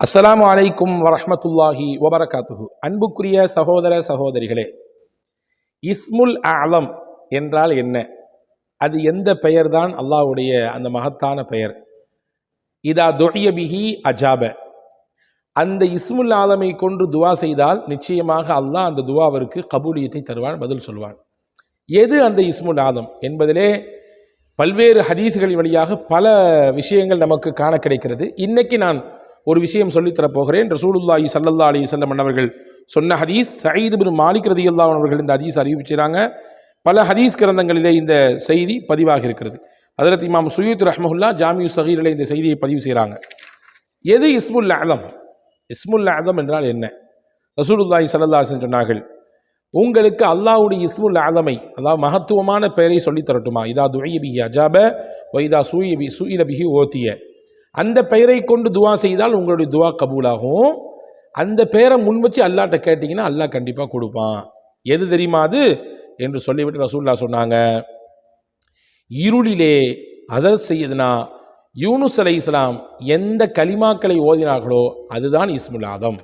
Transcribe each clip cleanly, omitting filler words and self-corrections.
அஸ்ஸலாமு அலைக்கும் வரஹ்மத்துல்லாஹி வபரகாத்துஹு. அன்புக்குரிய சகோதர சகோதரிகளே, இஸ்முல் அலம் என்றால் என்ன? அது எந்த பெயர்தான் அல்லாஹ்வுடைய அந்த மகத்தான பெயர்? இதா துஇய பிஹி அஜாப. அந்த இஸ்முல் ஆலமை கொண்டு துவா செய்தால் நிச்சயமாக அல்லாஹ் அந்த துவாவிற்கு கபூலியத்தை தருவான், பதில் சொல்வான். எது அந்த இஸ்முல் ஆலம் என்பதிலே பல்வேறு ஹதீஸ்களின் வழியாக பல விஷயங்கள் நமக்கு காண கிடைக்கிறது. இன்னைக்கு நான் ஒரு விஷயம் சொல்லித்தரப் போகிறேன். ரசூலுல்லாஹி ஸல்லல்லாஹு அலைஹி வஸல்லம் அவர்கள் சொன்ன ஹதீஸ். சயீத் இப்னு மாலிக் ரலியல்லாஹு அன்ஹு அவர்கள் இந்த ஹதீஸ் அறிவிச்சாங்க. பல ஹதீஸ் கிரந்தங்களிலே இந்த செய்தி பதிவாக இருக்கிறது. ஹஜ்ரத் இமாம் சுயூத் ரஹ்மஹுல்லாஹ் ஜாமிஉ ஸகீரிலே இந்த செய்தியை பதிவு செய்கிறாங்க. எது இஸ்முல் அலம்? இஸ்முல் அலம் என்றால் என்ன? ரசூலுல்லாஹி ஸல்லல்லாஹு அலைஹி வஸல்லம் சொன்னார்கள், உங்களுக்கு அல்லாஹ்வுடைய இஸ்முல் அலமை, அதாவது மகத்துவமான பெயரை சொல்லி தரட்டுமா? இதா துஇய பிஹி அஜாப வ இதா சுஇல பிஹி ஓதிய. அந்த பெயரை கொண்டு துவா செய்தால் உங்களுடைய துவா கபூலாகும். அந்த பெயரை முன் வச்சு அல்லாஹ்ட்ட கேட்டிங்கன்னா அல்லாஹ் கண்டிப்பாக கொடுப்பான். எது தெரியுமா அது என்று சொல்லிவிட்டு ரசூலுல்லாஹ் சொன்னாங்க, இருளிலே ஹஸரத் சையதுனா யூனுஸ் அலைஹிஸ்ஸலாம் எந்த கலிமாக்களை ஓதினார்களோ அதுதான் இஸ்முல் ஆதம்.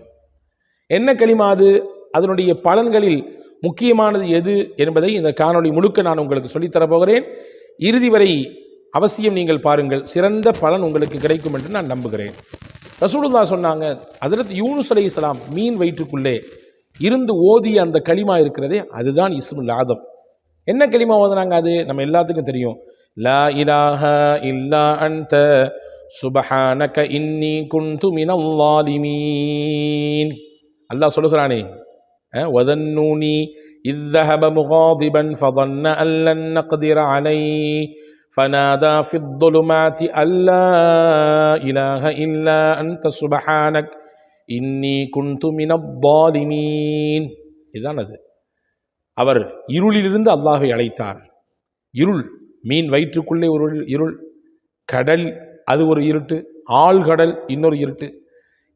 என்ன கலிமா அது? அதனுடைய பலன்களில் முக்கியமானது எது என்பதை இந்த காணொளி முழுக்க நான் உங்களுக்கு சொல்லித்தரப் போகிறேன். இறுதி வரை அவசியம் நீங்கள் பாருங்கள், சிறந்த பலன் உங்களுக்கு கிடைக்கும் என்று நான் நம்புகிறேன். ரசூலுல்லாஹ் சொன்னாங்க, ஹஸரத் யூனுஸ் அலைஹிஸ்ஸலாம் மீன் வயிற்றுக்குள்ளே இருந்து ஓதிய அந்த கலிமா இருக்கிறதே அதுதான் இஸ்முல் ஆதம். என்ன கலிமா ஓதுனாங்க? அது நம்ம எல்லாத்துக்கும் தெரியும். லா இலாஹ இல்லா அன்த சுப்ஹானக இன்னி குன்து மினல் ஸாலிமீன். அல்லாஹ் சொல்லுகிறானே, வதன்னூனி இத் ذهب مغاضبا فظن أن لن نقدر عليه فنادى في الظلمات أن لا إله إلا أنت سبحانك إني كنت من الظالمين. இதுதான் அது. அவர் இருளிலிருந்து அல்லாஹ்வை அழைத்தார். இருள், மீன் வயிற்றுக்குள்ளே ஒரு இருள், கடல் அது ஒரு இருட்டு, ஆழ்கடல் இன்னொரு இருட்டு,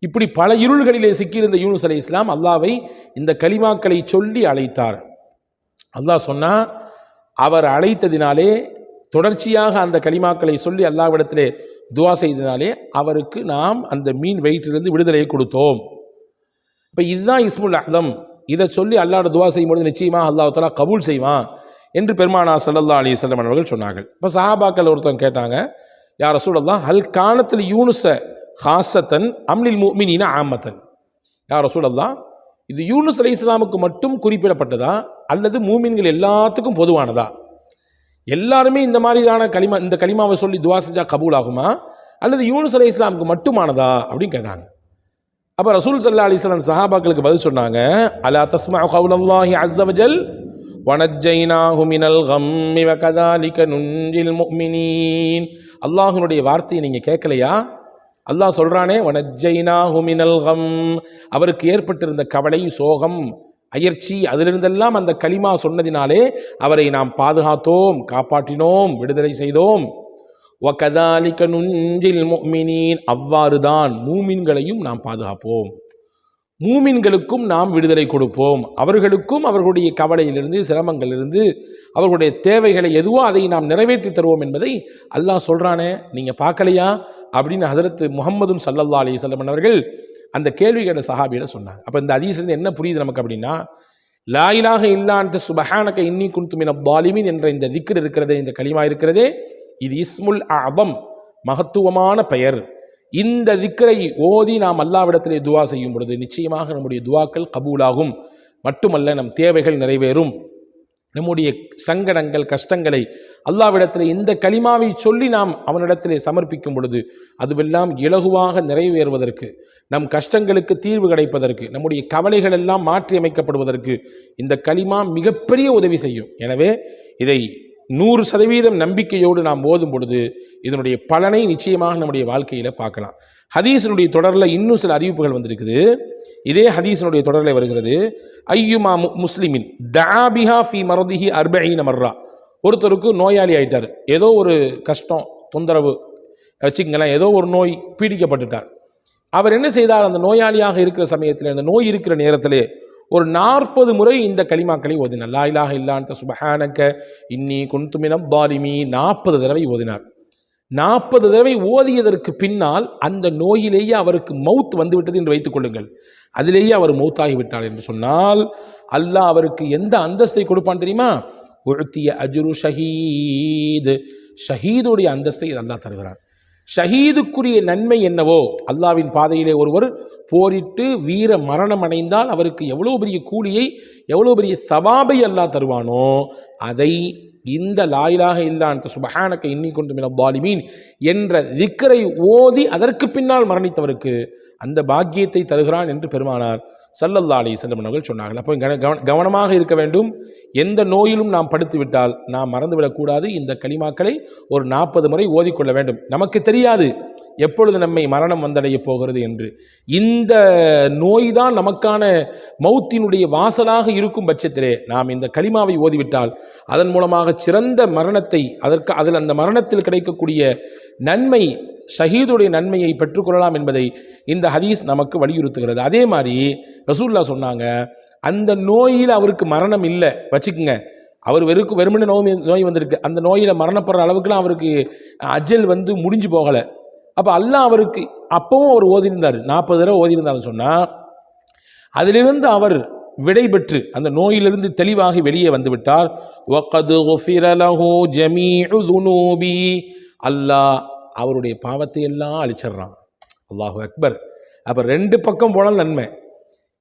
இப்படி பல இருள்களிலே சிக்கியிருந்த யூனுஸ் அலைஹிஸ்ஸலாம் அல்லாஹ்வை இந்த கலிமாக்களை சொல்லி அழைத்தார். அல்லாஹ் சொன்னா, அவர் அழைத்ததினாலே, தொடர்ச்சியாக அந்த கலிமாக்களை சொல்லி அல்லாஹ்விடத்திலே துவா செய்ததினாலே அவருக்கு நாம் அந்த மீன் வயிற்றிலிருந்து விடுதலையை கொடுத்தோம். இப்போ இதுதான் இஸ்முல் அலம். இதை சொல்லி அல்லாஹ்வோட துவா செய்யும்போது நிச்சயமாக அல்லாஹ் தஆலா கபூல் செய்வான் என்று பெருமானார் ஸல்லல்லாஹு அலைஹி வஸல்லம் அவர்கள் சொன்னார்கள். இப்போ சஹாபாக்கள் ஒருத்தன் கேட்டாங்க, யா ரசூலல்லாஹ் ஹல் கானத்தில் யூனுஸ ஹாசத்தன் அம்லில் முஃமினீன ஆமத்தன். யா ரசூலல்லாஹ், இது யூனுஸ் அலைஹிஸ்ஸலாமுக்கு மட்டும் குறிப்பிடப்பட்டதா அல்லது மூமின்கள் எல்லாத்துக்கும் பொதுவானதா? எல்லாருமே இந்த மாதிரியான இந்த கலிமாவை சொல்லி துவா செஞ்சா கபூல் ஆகுமா அல்லது யூனுஸ் அலைஹிஸ்ஸலாமுக்கு மட்டுமானதா அப்படின்னு கேட்டாங்க. அப்போ ரசூல் ஸல்லல்லாஹு அலைஹி வஸல்லம் சஹாபாக்களுக்கு பதில் சொன்னாங்க, அலா தஸ்மஉ கௌலல்லாஹி அஸ்ஸ வஜல் வனஜ்ஜைனாஹு மினல் கம்மி வகதாலிக நுன்ஜில் முஃமினீன். அல்லாஹ்வுடைய வார்த்தையை நீங்கள் கேட்கலையா? அல்லாஹ் சொல்றானே, வனஜ்ஜைனாஹு மினல் கம், அவருக்கு ஏற்பட்டிருந்த கவலை, சோகம், அயர்ச்சி, அதிலிருந்தெல்லாம் அந்த கலிமா சொன்னதினாலே அவரை நாம் பாதுகாத்தோம், காப்பாற்றினோம், விடுதலை செய்தோம். வகதாலிக நுன்ஜில் முஃமினீன், அவ்வாறுதான் மூமின்களையும் நாம் பாதுகாப்போம், மூமின்களுக்கும் நாம் விடுதலை கொடுப்போம், அவர்களுக்கும் அவர்களுடைய கவலையிலிருந்து, சிரமங்களிலிருந்து, அவர்களுடைய தேவைகளை எதுவோ அதை நாம் நிறைவேற்றி தருவோம் என்பதை அல்லாஹ் சொல்றானே, நீங்க பார்க்கலையா அப்படின்னு ஹஸரத் முஹம்மது ஸல்லல்லாஹு அலைஹி வஸல்லம் அவர்கள் அந்த கேள்வி கேட்ட சஹாபியிட சொன்னாங்க. அப்போ இந்த ஹதீஸ்லேருந்து என்ன புரியுது நமக்கு அப்படின்னா, லா இலாஹ இல்லா அன்த சுப்ஹானக இன்னி குன்து மினல் ஸாலிமீன் என்ற இந்த திக்ர் இருக்கிறதே, இந்த கலிமா இருக்கிறதே, இது இஸ்முல் அஅதம், மகத்துவமான பெயர். இந்த திக்ரை ஓதி நாம் அல்லாஹ்விடத்திலே துவா செய்யும் பொழுது நிச்சயமாக நம்முடைய துவாக்கள் கபூலாகும். மட்டுமல்ல, நம் தேவைகள் நிறைவேறும். நம்முடைய சங்கடங்கள், கஷ்டங்களை அல்லாஹ்விடத்திலே இந்த கலிமாவை சொல்லி நாம் அவனிடத்திலே சமர்ப்பிக்கும் பொழுது அதுவெல்லாம் இலகுவாக நிறைவேறுவதற்கு, நம் கஷ்டங்களுக்கு தீர்வு கிடைப்பதற்கு, நம்முடைய கவலைகள் எல்லாம் மாற்றி அமைக்கப்படுவதற்கு இந்த கலிமா மிகப்பெரிய உதவி செய்யும். எனவே இதை 100% நம்பிக்கையோடு நாம் ஓதும் பொழுது இதனுடைய பலனை நிச்சயமாக நம்முடைய வாழ்க்கையில் பார்க்கலாம். ஹதீஸினுடைய தொடரில் இன்னும் சில அறிவிப்புகள் வந்திருக்குது. இதே ஹதீஸினுடைய தொடரில் வருகிறது, ஐயுமா முஸ்லிமின் தஆபிஹா ஃபி மரதிஹி 40 மர்ரா. ஒருத்தருக்கு நோயாளி ஆயிட்டார், ஏதோ ஒரு கஷ்டம், தொந்தரவு வச்சுக்கலாம், ஏதோ ஒரு நோய் பீடிக்கப்பட்டுட்டார். அவர் என்ன செய்தார்? அந்த நோயாளியாக இருக்கிற சமயத்தில், அந்த நோய் இருக்கிற நேரத்திலே ஒரு 40 முறை இந்த கலிமாக்களை ஓதினார். லா இலாஹ இல்லா அன்த சுப்ஹானக இன்னி குன்து மினல் ஸாலிமீன் 40 தடவை ஓதினார். 40 தடவை ஓதியதற்கு பின்னால் அந்த நோயிலேயே அவருக்கு மவுத் வந்துவிட்டது என்று வைத்துக் கொள்ளுங்கள். அதிலேயே அவர் மௌத்தாகிவிட்டார் என்று சொன்னால் அல்லாஹ் அவருக்கு எந்த அந்தஸ்தை கொடுப்பான் தெரியுமா? உழ்த்திய அஜ்ரு ஷஹீத், ஷஹீதுடைய அந்தஸ்தை அல்லாஹ் தருகிறான். ஷஹீதுக்குரிய நன்மை என்னவோ, அல்லாவின் பாதையிலே ஒருவர் போரிட்டு வீர மரணம் அடைந்தால் அவருக்கு எவ்வளோ பெரிய கூலியை, எவ்வளோ பெரிய சவாபை அல்லாஹ் தருவானோ, அதை இந்த லா இலாஹ இல்லா அன்த சுப்ஹானக இன்னி குன்து மினல் ஸாலிமீன் என்ற திக்ரை ஓதி அதற்கு பின்னால் மரணித்தவருக்கு அந்த பாக்கியத்தை தருகிறான் என்று பெருமானார் ஸல்லல்லாஹு அலைஹி வஸல்லம் அவர்கள் சொன்னார்கள். அப்போ கவனமாக இருக்க வேண்டும். எந்த நோயிலும் நாம் படுத்து விட்டால் நாம் மறந்துவிடக்கூடாது. இந்த கலிமாக்களை ஒரு 40 முறை ஓதிக்கொள்ள வேண்டும். நமக்கு தெரியாது எப்பொழுது நம்மை மரணம் வந்தடைய போகிறது என்று. இந்த நோய் தான் நமக்கான மௌத்தினுடைய வாசலாக இருக்கும் பட்சத்திலே நாம் இந்த கலிமாவை ஓதிவிட்டால் அதன் மூலமாக சிறந்த மரணத்தை, அதில் அந்த மரணத்தில் கிடைக்கக்கூடிய நன்மை, ஷஹீதுடைய நன்மையை பெற்றுக்கொள்ளலாம் என்பதை இந்த ஹதீஸ் நமக்கு வலியுறுத்துகிறது. அதே மாதிரி ரசூலுல்லாஹ் சொன்னாங்க, அந்த நோயில் அவருக்கு மரணம் இல்லை வச்சுக்குங்க, அவர் வெறுமனே நோய் வந்திருக்கு, அந்த நோயில் மரணப்படுற அளவுக்குலாம் அவருக்கு அஜல் முடிஞ்சு போகலை. அப்போ அல்லாஹ் அவருக்கு அப்பவும் அவர் ஓதியிருந்தார், 40 தடவை ஓதியிருந்தார்னு சொன்னால் அதிலிருந்து அவர் விடை பெற்று அந்த நோயிலிருந்து தெளிவாகி வெளியே வந்துவிட்டார். வகத் குஃபிர லஹு ஜமீஉ ذுனூபி, அல்லாஹ் அவருடைய பாவத்தை எல்லாம் அழிச்சிடுறான். அல்லாஹு அக்பர். அப்போ 2 பக்கம் போனால் நன்மை.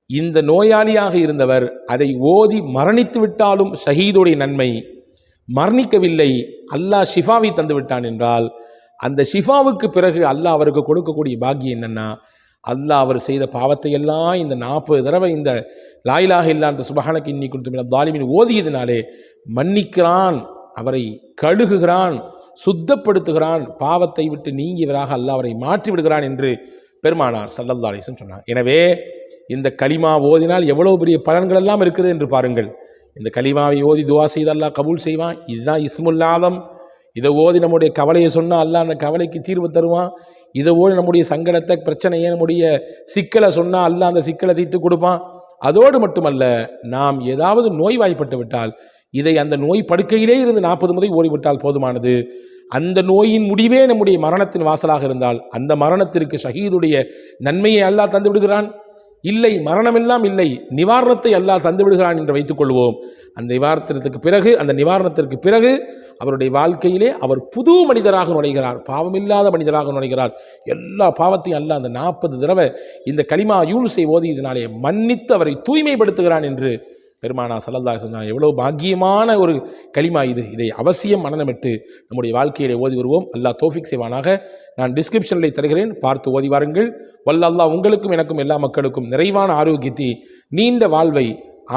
இந்த நோயாளியாக இருந்தவர் அதை ஓதி மரணித்து விட்டாலும் ஷஹீதுடைய நன்மை, மரணிக்கவில்லை அல்லாஹ் ஷிஃபாவை தந்து விட்டான் என்றால் அந்த ஷிஃபாவுக்கு பிறகு அல்லாஹ் அவருக்கு கொடுக்கக்கூடிய பாக்கியம் என்னன்னா, அல்லாஹ் அவர் செய்த பாவத்தை எல்லாம் இந்த 40 தடவை இந்த லா இலாஹ இல்லா அன்த சுப்ஹானக இன்னி குன்து மினல் ஸாலிமீன் ஓதியதினாலே மன்னிக்கிறான், அவரை கழுகுகிறான், சுத்தப்படுத்துகிறான், பாவத்தை விட்டு நீங்கியவராக அல்லாஹ் அவரை மாற்றி விடுகிறான் என்று பெருமானார் ஸல்லல்லாஹு அலைஹி வஸல்லம் சொன்னார். எனவே இந்த கலிமா ஓதினால் எவ்வளவு பெரிய பலன்கள் எல்லாம் இருக்குது என்று பாருங்கள். இந்த கலிமாவை ஓதி துவா செய்து அல்லாஹ் கபூல் செய்வான். இதுதான் இஸ்முல் ஆலம். இதை ஓதி நம்முடைய கவலையை சொன்னால் அல்லாஹ் அந்த கவலைக்கு தீர்வு தருவான். இதை ஓடி நம்முடைய சங்கடத்தை, பிரச்சனையை, நம்முடைய சிக்கலை சொன்னால் அல்லாஹ் அந்த சிக்கலை தீர்த்து கொடுப்பான். அதோடு மட்டுமல்ல, நாம் ஏதாவது நோய்வாய்ப்பட்டு விட்டால் இதை அந்த நோய் படுக்கையிலே இருந்து 40 முறை ஓடிவிட்டால் போதுமானது. அந்த நோயின் முடிவே நம்முடைய மரணத்தின் வாசலாக இருந்தால் அந்த மரணத்திற்கு ஷஹீதுடைய நன்மையை அல்லாஹ் தந்து விடுகிறான். இல்லை, மரணமெல்லாம் இல்லை, நிவாரணத்தை அல்லாஹ் தந்து விடுகிறான் என்று வைத்துக் கொள்வோம். அந்த நிவாரணத்திற்கு பிறகு அவருடைய வாழ்க்கையிலே அவர் புது மனிதராக நுழைகிறார், பாவமில்லாத மனிதராக நுழைகிறார். எல்லா பாவத்தையும் அல்லாஹ் அந்த 40 தடவை இந்த கலிமா யூனுஸை ஓதியதினாலே மன்னித்து அவரை தூய்மைப்படுத்துகிறான் என்று பெருமானா ஸல்லல்லாஹு அலைஹி வஸல்லம். எவ்வளவு பாக்கியமான ஒரு கலிமா இது. இதை அவசியம் மனனமிட்டு நம்முடைய வாழ்க்கையிலே ஓதி வருவோம். அல்லாஹ் தௌஃபீக் செய்வானாக. நான் டிஸ்கிரிப்ஷனில் தருகிறேன், பார்த்து ஓதி வாருங்கள். வல்ல அல்லாஹ் உங்களுக்கும் எனக்கும் எல்லா மக்களுக்கும் நிறைவான ஆரோக்கியத்தை, நீண்ட வாழ்வை,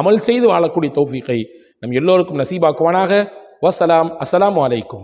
அமல் செய்து வாழக்கூடிய தௌஃபீக்கை நம் எல்லோருக்கும் நசீபாக்குவானாக. வஸ்ஸலாம். அஸ்ஸலாமு அலைக்கும்.